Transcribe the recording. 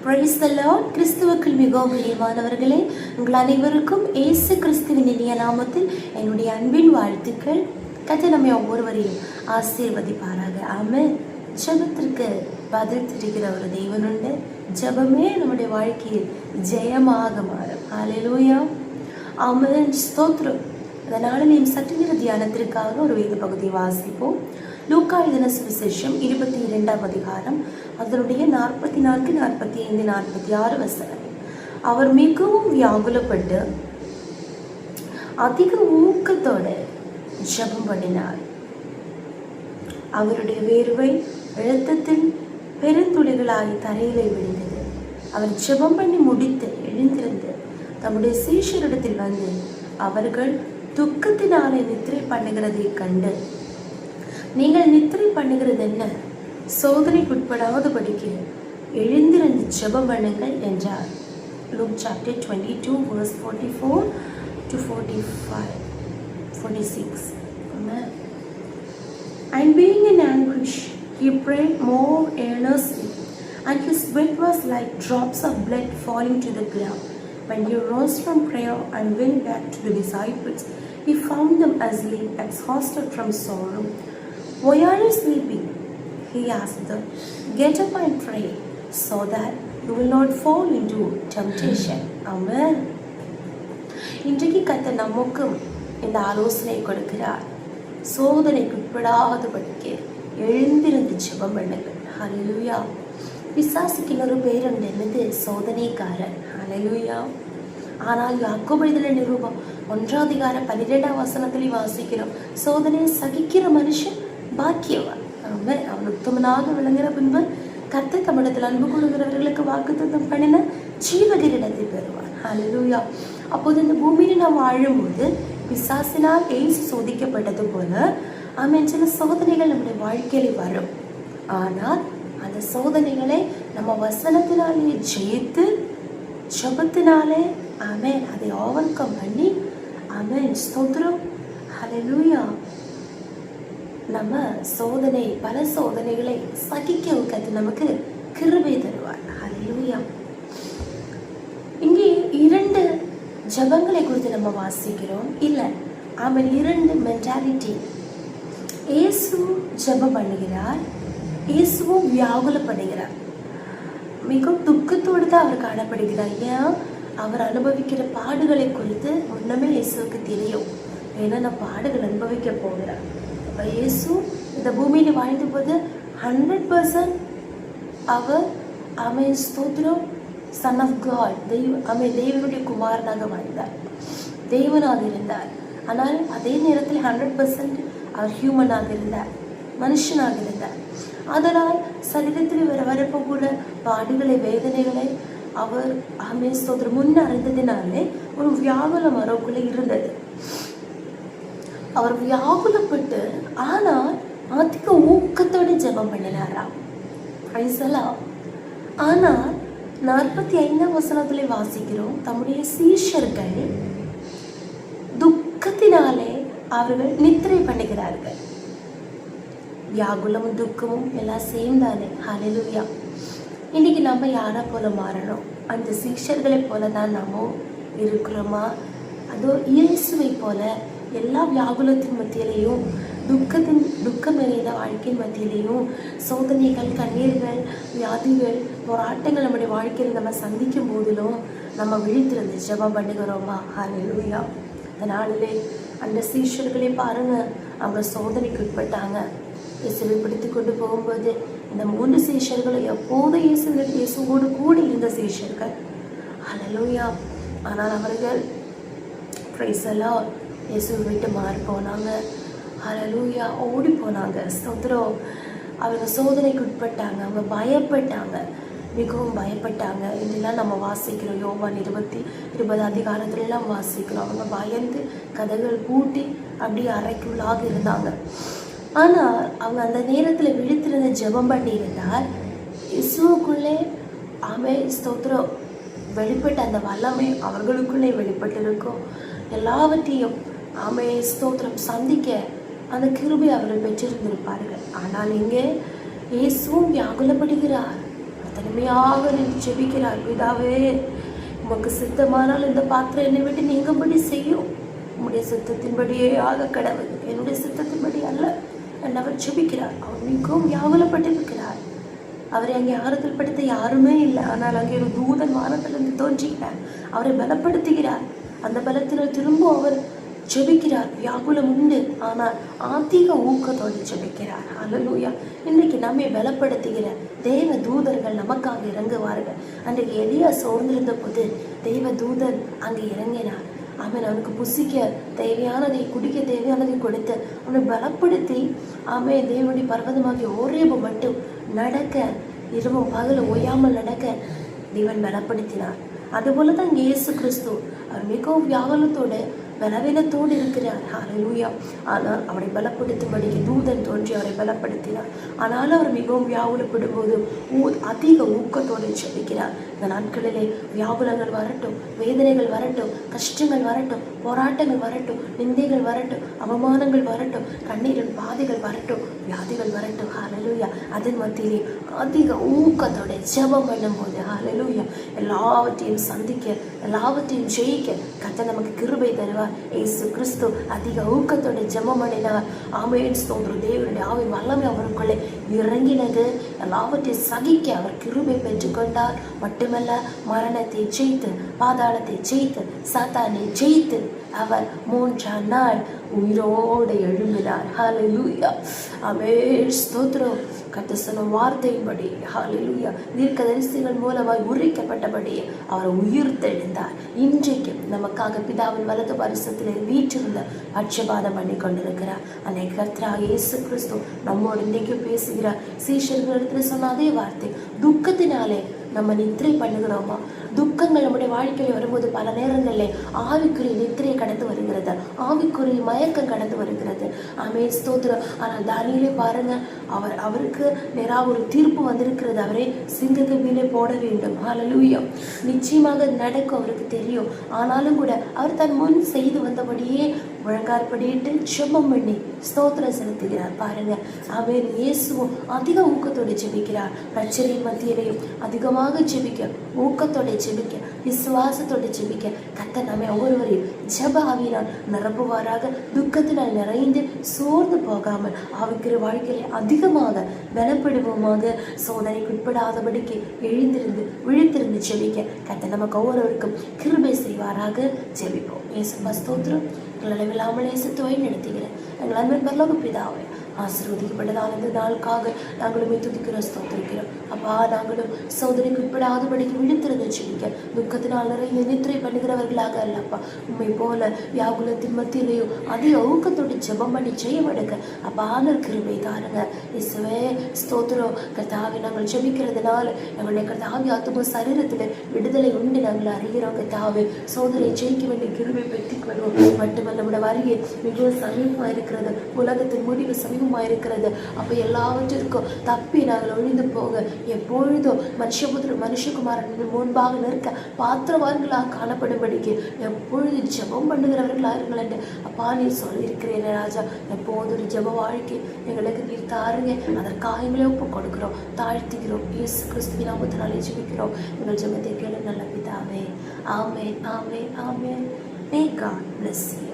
Praise the Lord. கிறிஸ்துவுக்குள் மிகவும் பிரியமானவர்களே, உங்கள் அனைவருக்கும் இயேசு கிறிஸ்துவின் இனிய நாமத்தில் என்னுடைய அன்பின் வாழ்த்துக்கள். கர்த்தர் நம்மை ஒவ்வொருவரையும் ஆசீர்வதிப்பாராக. ஆமென். ஜெபத்திற்கு பதில் தருகிற ஒரு தேவன் உண்டு. ஜெபமே நம்முடைய வாழ்க்கையில் ஜெயமாக மாறும். ஹல்லேலூயா. ஆமென். ஸ்தோத்திரம். அதனால நீ சற்று நேர தியானத்திற்காக ஒரு வேத பகுதியை வாசிப்போம். லூக்கா எழுதின சுவிசேஷம் 22ஆம் அதிகாரம், அதனுடைய 44, 45, 46 வசனம். அவர் மிகவும் வியாகுலப்பட்டு அதிக ஊக்கத்தோட ஜெபம் பண்ணினார். அவருடைய வேர்வை இரத்தத்தில் பெருந்துளிகளாய் தரையிலே விழுந்தது. அவர் ஜெபம் பண்ணி முடித்து எழுந்திருந்து தம்முடைய சீஷரிடத்தில் வந்து, அவர்கள் துக்கத்தினாலே நித்திரை பண்ணுகிறதை கண்டு, நீங்கள் நித்திரை பண்ணுகிறது என்ன? சோதனைக்குட்படாதபடிக்கு எழுந்திருந்து ஜெபம் பண்ணுங்கள் என்றார். Luke chapter 22 verse 44 to 45, 46. Amen. And being in anguish, he prayed more earnestly, and his sweat was like drops of blood falling to the ground. When he rose from prayer and went back to the disciples, he found them asleep, exhausted from sorrow. Why are you sleeping? He asked them. Get up and pray, so that you will not fall into temptation. Amen. இன்றைக்கு கர்த்தர் நமக்கும் இந்த ஆலோசனை கொடுக்கிறார். சோதனைக்குட்படாதபடிக்கு எழுந்திருந்து ஜெபம் பண்ணுங்கள். ஹல்லேலூயா. பிசாசுக்கு இன்னொரு பேர் உண்டு, என்னது? சோதனைக்காரன். ஹல்லேலூயா. ஆனால் யாக்கோபு எழுதின நிருபம் 1ஆம் அதிகாரம் 12ஆம் வசனத்திலே வாசிக்கிறோம், சோதனையை சகிக்கிற மனுஷன் பாக்கியவான். அவன் உத்தமனாக விளங்குற பின்பு கர்த்தர் தம்மிடத்தில் அன்பு கூறுகிறவர்களுக்கு வாக்குத்தத்தம் பண்ணின ஜீவகிரீடத்தை பெறுவான். ஹல்லேலூயா. அப்போது இந்த பூமியில் நாம் வாழும்போது பிசாசினால் ஏசு சோதிக்கப்பட்டது போல சில சோதனைகள் நம்முடைய வாழ்க்கையில வரும். ஆனால் அந்த சோதனைகளை நம்ம வசனத்தினாலே ஜெயித்து ஜெபத்தினாலே அதை ஓவர் கம் பண்ணி ஸ்தோத்திரம். ஹல்லேலூயா. நம்ம பல சோதனைகளை சகிக்க கத்து நமக்கு கிருபை தருவார். ஹல்லேலூயா. இங்கே 2 ஜெபங்களை குறித்து நம்ம வாசிக்கிறோம். இல்லை, 2 மென்டாலிட்டி. இயேசு ஜெபம் பண்ணுகிறார், இயேசுவும் வியாகுலப்படுகிறார். மிகவும் துக்கத்தோடு தான் அவர் காணப்படுகிறார். ஏன்? அவர் அனுபவிக்கிற பாடுகளை குறித்து முன்னமே இயேசுவுக்கு தெரியும். ஏன்னா நான் பாடுகள் அனுபவிக்க போகிறார். அப்போ இயேசு இந்த பூமியில் வாழ்ந்த போது 100% அவர் ஸ்தோத்திரம் சன் ஆஃப் காட், தெய்வனுடைய குமாரனாக வாழ்ந்தார், தெய்வனாக இருந்தார். ஆனால் அதே நேரத்தில் 100% அவர் ஹியூமனாக இருந்தார், மனுஷனாக இருந்தார். அதனால் சரீரத்தில் வரப்போ கூட பாடுகளை வேதனைகளை அவர் ஸ்தோத்திரம் முன்ன அறிந்ததினாலே ஒரு வியாகுலம் அவருக்குள்ளே இருந்தது. அவர் வியாகுலப்பட்டு ஆனால் அதிக ஊக்கத்தோடு ஜெபம் பண்ணினாராம். ஆனால் 45ஆம் வசனத்திலே வாசிக்கிறோம், தம்முடைய சீஷர்கள் துக்கத்தினாலே அவர்கள் நித்திரை பண்ணுகிறார்கள். வியாகுலமும் துக்கமும் எல்லாம் சேர்ந்தானே. ஹல்லேலூயா. இன்னைக்கு நம்ம யாரை போல மாறணும்? அந்த சீஷர்களை போல தான் நம்ம இருக்கிறோமா? அதோ இயேசுவை போல எல்லா வியாகுலத்தின் மத்தியிலையும் துக்கம் நிறைந்த வாழ்க்கையின் மத்தியிலையும் சோதனைகள், கண்ணீர்கள், வியாதிகள், போராட்டங்கள் நம்முடைய வாழ்க்கையில் நம்ம சந்திக்கும் போதிலும் நம்ம விழித்திருந்து ஜெபம் பண்ணுகிறோமா? ஹல்லேலூயா. அதனாலே அந்த சீஷர்களே பாருங்க, அவங்க சோதனைக்கு உட்பட்டாங்க. இயேசுவை பிடித்து கொண்டு போகும்போது இந்த 3 சீஷர்களும் எப்போதும் இயேசுவோடு கூட இருந்த சீஷர்கள். ஹல்லேலூயா. ஆனால் அவர்கள் பிரைஸ் தி லார்ட் இயேசுவை விட்டு மாறி போனாங்க. ஹல்லேலூயா. ஓடி போனாங்க. ஸ்தோத்திரம். அவங்க சோதனைக்கு உட்பட்டாங்க, அவங்க பயப்பட்டாங்க, மிகவும் பயப்பட்டாங்க. இதெல்லாம் நம்ம வாசிக்கிறோம். யோவான் 20 அதிகாரத்துலலாம் வாசிக்கிறோம். அவங்க பயந்து கதவுகள் பூட்டி அப்படியே அறைக்குள்ளாக இருந்தாங்க. ஆனால் அவங்க அந்த நேரத்தில் விழித்திருந்த ஜெபம் பண்ணி இருந்தால் இயேசுவுக்குள்ளே ஸ்தோத்திரம் வெளிப்பட்ட அந்த வல்லமை அவர்களுக்குள்ளே வெளிப்பட்டிருக்கும். எல்லாவற்றையும் ஸ்தோத்திரம் சந்திக்க அந்த கிருபை அவர்கள் பெற்றிருந்திருப்பார்கள். ஆனால் இங்கே இயேசுவும் வியாகுலப்படுகிறார். தனிமையாக நின்று ஜெபிக்கிறார். பிதாவே, உமக்கு சித்தமானால் இந்த பாத்திரம் என்னை விட்டு நீங்கும்படி செய்யும், உம்முடைய சித்தத்தின்படியே ஆக கடவுள், என்னுடைய சித்தத்தின்படி அல்ல என்று அவர் ஜெபிக்கிறார். அவர் மிகவும் வியாகுலப்பட்டிருக்கிறார். அவரை அங்கே ஆறுதல் படுத்த யாருமே இல்லை. ஆனால் அங்கே ஒரு தூதன் வானத்திலிருந்து தோன்றுகிறார், அவரை பலப்படுத்துகிறார். அந்த பலத்தினால் திரும்ப அவர் ஜெபிக்கிறார். வியாகுலம் உண்டு, ஆனால் அதிக ஊக்கத்தோடு ஜெபிக்கிறார். அல்லேலூயா. இன்றைக்கு நம்மை பலப்படுத்துகிற தேவ தூதர்கள் நமக்காக இறங்குவார்கள். அன்றைக்கு எலியா சோர்ந்திருந்த போது தெய்வ தூதன் அங்கே இறங்கினார். அவன் அவனுக்கு புசிக்க தேவையானதை, குடிக்க தேவையானதை கொடுத்து அவனை பலப்படுத்தி தேவனுடைய பர்வதமாகிய ஓரேபு மட்டும் நடக்க, இரவும் பகலும் ஓயாமல் நடக்க தேவன் பலப்படுத்தினார். அதுபோல தான் இயேசு கிறிஸ்து அவர் மிகவும் வியாகுலத்தோடு பலவீனத்தோடு இருக்கிறார். ஹல்லேலூயா. ஆனால் அவரை பலப்படுத்தும்படிக்கு தூதன் தோன்றி அவரை பலப்படுத்தினார். ஆனால் அவர் மிகவும் வியாகுலப்படும் போது அதிக ஊக்கத்தோடு ஜெபிக்கிறார். இந்த நாட்களிலே வியாகுலங்கள் வரட்டும், வேதனைகள் வரட்டும், கஷ்டங்கள் வரட்டும், போராட்டங்கள் வரட்டும், நிந்தைகள் வரட்டும், அவமானங்கள் வரட்டும், கண்ணீரின் பாதைகள் வரட்டும், வியாதிகள் வரட்டும். ஹல்லேலூயா. அதன் மத்தியிலே அதிக ஊக்கத்தோட ஜெபம் பண்ணும்போது ஹல்லேலூயா எல்லாவற்றையும் சந்திக்க, எல்லாவற்றையும் ஜெயிக்க கர்த்தர் நமக்கு கிருபை தருவார். இயேசு கிறிஸ்து அதிக ஊக்கத்தோட ஜெபம் பண்ணினார். ஆமென். ஸ்தோத்திரம். தேவனுடைய ஆவியின் வல்லமை அவருக்குள்ளே இறங்கினது. எல்லாவற்றையும் சகிக்க அவர் கிருபை பெற்றுக்கொண்டார். மட்டுமல்ல, மரணத்தை ஜெயித்து, பாதாளத்தை ஜெயித்து, சாத்தானை ஜெயித்து அவர் 3ஆம் நாள் உயிரோடு எழும்பினார். ஹல்லேலூயா. ஆமென். ஸ்தோத்திரம். கர்த்தர் சொன்ன வார்த்தையின்படி ஹல்லேலூயா தீர்க்கதரிசிகள் மூலமாய் உரைக்கப்பட்டபடி அவர் உயிர்த்தெழுந்தார். இன்றைக்கு நமக்காக பிதாவின் வலது பரிசத்திலே வீற்றிருந்த பட்சபாதம் பண்ணி கொண்டிருக்கிறார். அன்னைக்கு கர்த்தராகிய இயேசு கிறிஸ்து நம்மோடு இன்றைக்கு பேசுகிறார். சீஷர்களிடத்தில் சொன்ன அதே வார்த்தை, துக்கத்தினாலே நம்ம நித்திரை பண்ணுகிறோமா? துக்கங்கள் நம்முடைய வாழ்க்கையில் வரும்போது பல நேரங்களில் ஆவிக்குரிய நித்திரையை கடந்து வருகிறது, ஆவிக்குரிய மயக்கம் கடந்து வருகிறது. ஆமென். ஸ்தோத்திரம். ஆனால் தானியேலை பாருங்க, அவருக்கு நேராக ஒரு தீர்ப்பு வந்திருக்கிறது. அவரை சிங்கத்தின் மேலே போட வேண்டும். ஹல்லேலூயா. நிச்சயமாக நடக்கும், அவருக்கு தெரியும். ஆனாலும் கூட அவர் தன் முன் செய்து வந்தபடியே முழங்காற்படியிட்டு ஜெபம் பண்ணி ஸ்தோத்திரம் செலுத்துகிறார். பாருங்க. ஆமென். இயேசுவும் அதிக ஊக்கத்தோடு ஜெபிக்கிறார். பிரச்சனை மத்தியிலையும் அதிகமாக ஜெபிக்க, ஊக்கத்தோட ஜெபிக்க, விசுவாசத்தோடு ஜெபிக்க கர்த்தர் நம்மை ஒவ்வொருவரையும் ஜெப ஆவியினால் நிரப்புவாராக. துக்கத்தினால் நிறைந்து சோர்ந்து போகாமல் ஆவிக்கிற வாழ்க்கையிலே அதிகமாக பலப்படுவோமாக. சோதனைக்கு உட்படாதபடிக்கு எழுந்திருந்து விழித்திருந்து ஜெபிக்க கர்த்தர் நமக்கு ஒவ்வொருவருக்கும் கிருபை செய்வாராக. ஜெபிப்போம். இயேசுப்பா ஸ்தோத்திரம். அளவில்லாமல் நேசித்து வழி நடத்துகிறேன் எங்கள் அன்பின் பரலோக பிதாவே, ஆசீர்வதிக்கப்பட்டதால் இந்த நாளுக்காக நாங்களுமே துதிக்கிறோம், ஸ்தோத்திரிக்கிறோம். அப்பா, நாங்களும் சோதனைக்கு உட்படாதபடிக்கு விழித்திருந்து ஜெபிக்க, துக்கத்தினால் நிறைய நித்திரை பண்ணுகிறவர்களாக அல்லப்பா, உண்மை போல வியாகுலத்தின் மத்தியிலையும் அதிக ஊக்கத்தோடு ஜெபம் பண்ணி ஜெயம் எடுக்க அப்பா கிருபை தாருங்க. இயேசுவே ஸ்தோத்திரம். கர்த்தாவே, நாங்கள் ஜெபிக்கிறதுனால எங்களுடைய கர்த்தாவி ஆத்தும சரீரத்தில் விடுதலை உண்டு நாங்கள் அறிகிறோம். கர்த்தாவே, சோதனை ஜெயிக்க வேண்டிய கிருபை பெற்றுக் கொள்வோம். மட்டுமல்ல, நம்முடைய வருகை மிகவும் சமீபமாக இருக்கிறது, உலகத்தின் முடிவு சமீபமாக இருக்கிறது. அப்போ எல்லாவற்றிற்கும் தப்பி நாங்கள் ஒழிந்து போக எப்பொழுதும் மனுஷகுமாரன் முன்பாக நிற்க பாத்திரவான்களாக காணப்படும்படிக்கு எப்பொழுது ஜெபம் பண்ணுகிறவர்களாக இருங்கள் என்று அப்பா நீ சொல்லியிருக்கிறேன் ராஜா. எப்போது ஒரு ஜெப வாழ்க்கை எங்களுக்கு நீர் தாருங்க. அதற்காக எங்களை ஒப்பு கொடுக்கிறோம், தாழ்த்துகிறோம். இயேசு கிறிஸ்துவின் நாமத்தினாலே ஜெபிக்கிறோம். எங்கள் ஜெபத்தை கேளு நல்ல பிதாவே. ஆமென், ஆமென், ஆமென். May God bless you.